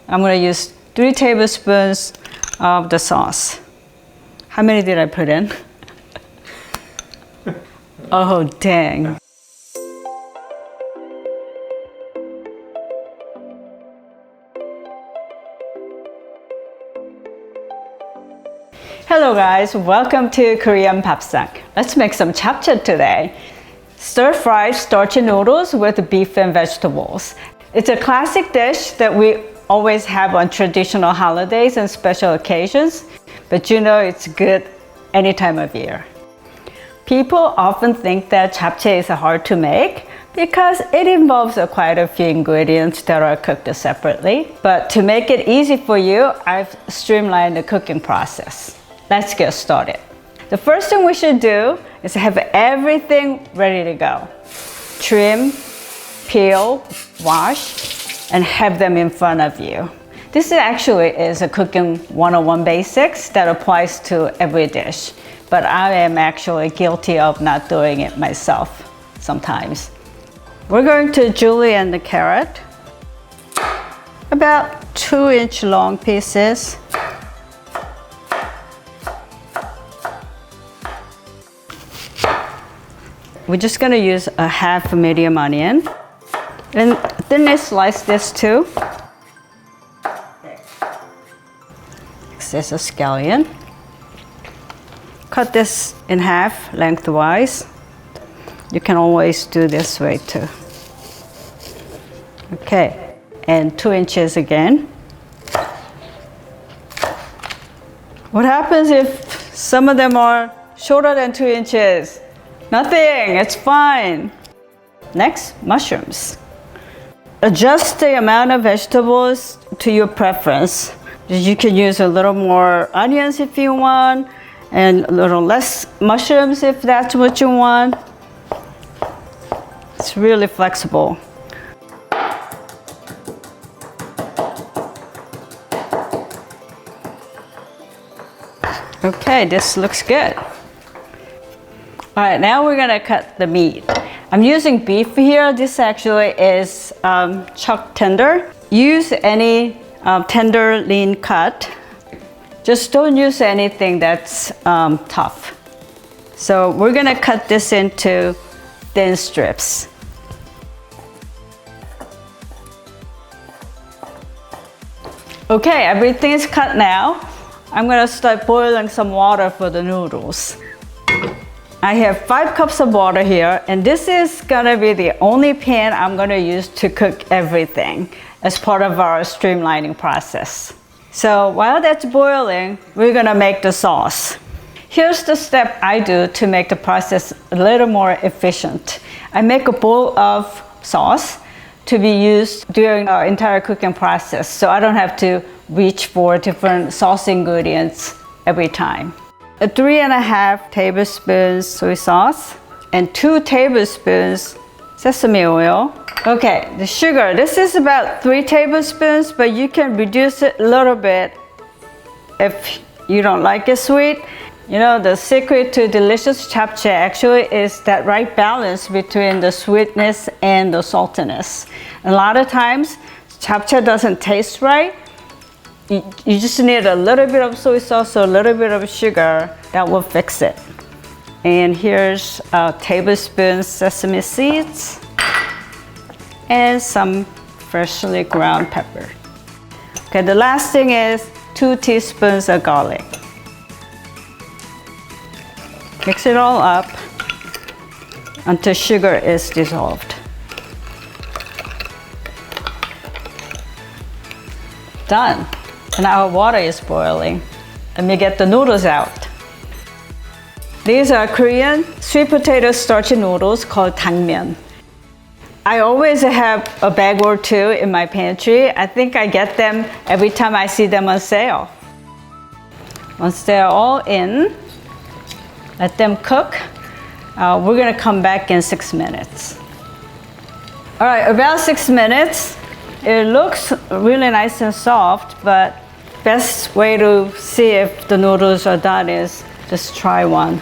I'm going to use 3 tablespoons of the sauce. How many did I put in? Oh, dang. Hello guys, welcome to Korean Japchae. Let's make some japchae today. Stir-fried starchy noodles with beef and vegetables. It's a classic dish that we always have on traditional holidays and special occasions, but you know it's good any time of year. People often think that japchae is hard to make because it involves quite a few ingredients that are cooked separately. But to make it easy for you, I've streamlined the cooking process. Let's get started. The first thing we should do is have everything ready to go. Trim, peel, wash, and have them in front of you. This actually is a cooking 101 basics that applies to every dish, but I am actually guilty of not doing it myself sometimes. We're going to julienne the carrot, about 2-inch long pieces. We're just going to use a half medium onion and thinly slice this too. This is a scallion. Cut this in half lengthwise. You can always do this way too. Okay, and 2 inches again. What happens if some of them are shorter than 2 inches? Nothing, it's fine. Next, mushrooms. Adjust the amount of vegetables to your preference. You can use a little more onions if you want, and a little less mushrooms if that's what you want. It's really flexible. Okay, this looks good. All right, now we're gonna cut the meat. I'm using beef here. This actually is chuck tender. Use any tender lean cut. Just don't use anything that's tough. So we're gonna cut this into thin strips. Okay, everything is cut now. I'm gonna start boiling some water for the noodles. I have 5 cups of water here, and this is gonna be the only pan I'm gonna use to cook everything as part of our streamlining process. So while that's boiling, we're gonna make the sauce. Here's the step I do to make the process a little more efficient. I make a bowl of sauce to be used during our entire cooking process, so I don't have to reach for different sauce ingredients every time. 3.5 tablespoons soy sauce and 2 tablespoons sesame oil. Okay, the sugar, this is about 3 tablespoons, but you can reduce it a little bit if you don't like it sweet. You know, the secret to delicious japchae actually is that right balance between the sweetness and the saltiness. A lot of times, japchae doesn't taste right. You just need a little bit of soy sauce or a little bit of sugar. That will fix it. And here's a tablespoon sesame seeds and some freshly ground pepper. Okay, the last thing is 2 teaspoons of garlic. Mix it all up until sugar is dissolved. Done. And our water is boiling. Let me get the noodles out. These are Korean sweet potato starchy noodles called dangmyeon. I always have a bag or 2 in my pantry. I think I get them every time I see them on sale. Once they're all in, let them cook. We're gonna come back in 6 minutes. All right, about 6 minutes. It looks really nice and soft, but best way to see if the noodles are done is just try one.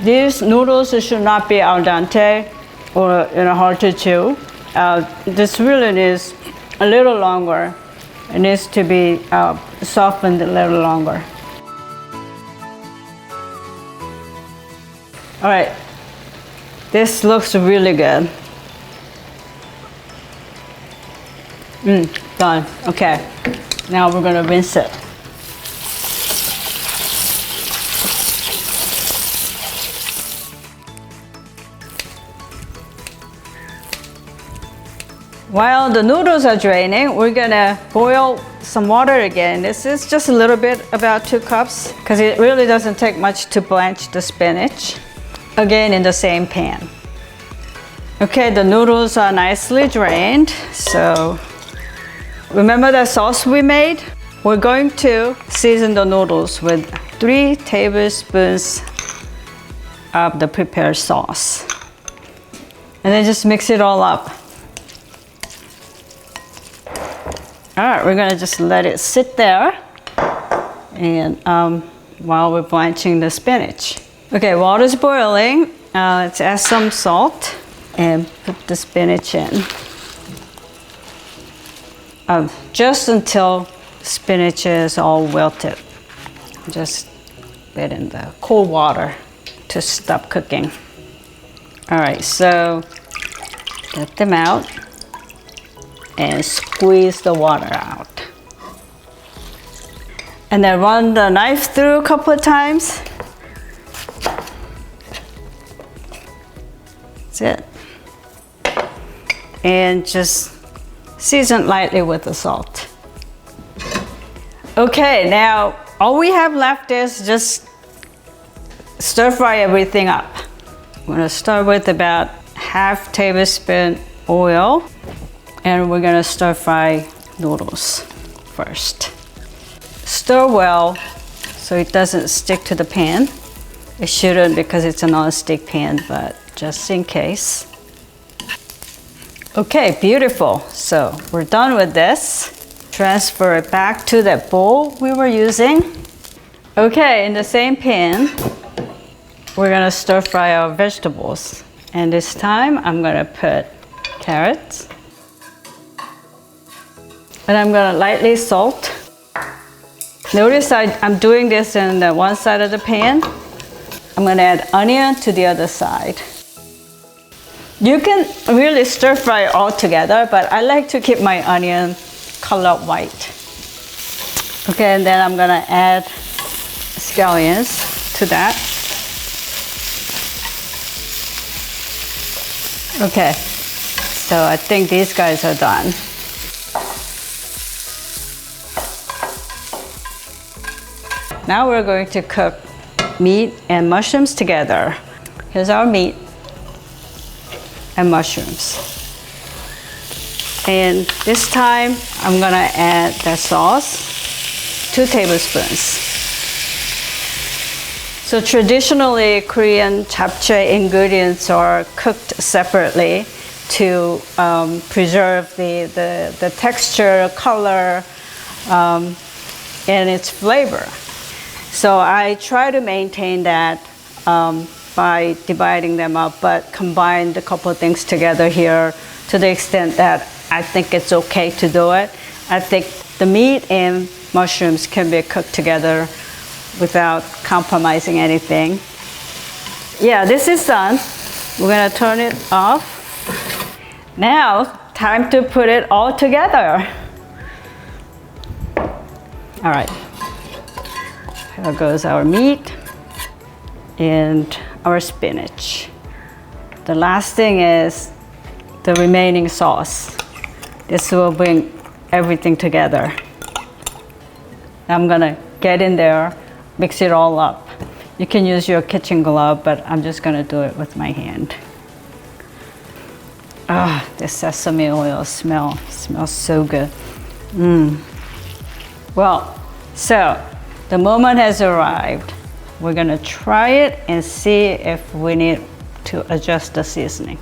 These noodles should not be al dente or hard to chew. this really is a little longer. It needs to be softened a little longer. All right, this looks really good. Done. Okay, now we're gonna rinse it. While the noodles are draining, we're gonna boil some water again. This is just a little bit, about 2 cups, because it really doesn't take much to blanch the spinach. Again, in the same pan. Okay, the noodles are nicely drained. So remember that sauce we made? We're going to season the noodles with 3 tablespoons of the prepared sauce. And then just mix it all up. All right, we're gonna just let it sit there and while we're blanching the spinach. Okay, water's boiling. Let's add some salt and put the spinach in. Just until spinach is all wilted. Just put in the cold water to stop cooking. All right, so get them out and squeeze the water out. And then run the knife through a couple of times. That's it. And just season lightly with the salt. Okay, now all we have left is just stir fry everything up. I'm gonna start with about half tablespoon oil, and we're gonna stir fry noodles first. Stir well so it doesn't stick to the pan. It shouldn't because it's a non-stick pan, but just in case. Okay, beautiful. So we're done with this. Transfer it back to that bowl we were using. Okay, in the same pan, we're gonna stir fry our vegetables. And this time I'm gonna put carrots. And I'm gonna lightly salt. Notice I'm doing this in the one side of the pan. I'm gonna add onion to the other side. You can really stir fry all together, but I like to keep my onion color white. Okay, and then I'm gonna add scallions to that. Okay, so I think these guys are done. Now we're going to cook meat and mushrooms together. Here's our meat and mushrooms. And this time I'm gonna add the sauce, 2 tablespoons. So traditionally Korean japchae ingredients are cooked separately to preserve the texture, color, and its flavor. So I try to maintain that by dividing them up, but combined a couple of things together here to the extent that I think it's okay to do it. I think the meat and mushrooms can be cooked together without compromising anything. Yeah, this is done. We're gonna turn it off. Now, time to put it all together. All right. Here goes our meat and our spinach. The last thing is the remaining sauce. This will bring everything together. I'm gonna get in there, mix it all up. You can use your kitchen glove, but I'm just gonna do it with my hand. Ah, the sesame oil smells so good. Well, so the moment has arrived. We're gonna try it and see if we need to adjust the seasoning.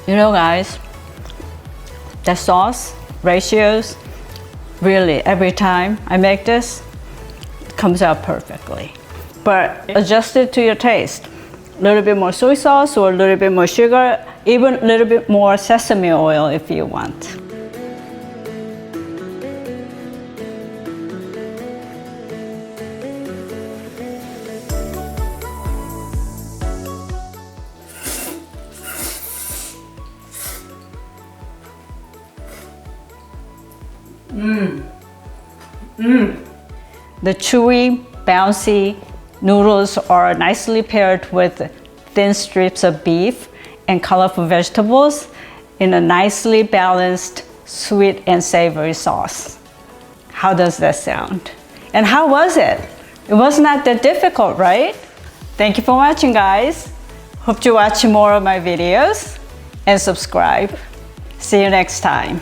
You know, guys, the sauce ratios, really every time I make this, comes out perfectly. But adjust it to your taste. A little bit more soy sauce or a little bit more sugar, even a little bit more sesame oil if you want. The chewy, bouncy noodles are nicely paired with thin strips of beef and colorful vegetables in a nicely balanced sweet and savory sauce. How does that sound? And how was it? It was not that difficult, right? Thank you for watching, guys. Hope to watch more of my videos and subscribe. See you next time.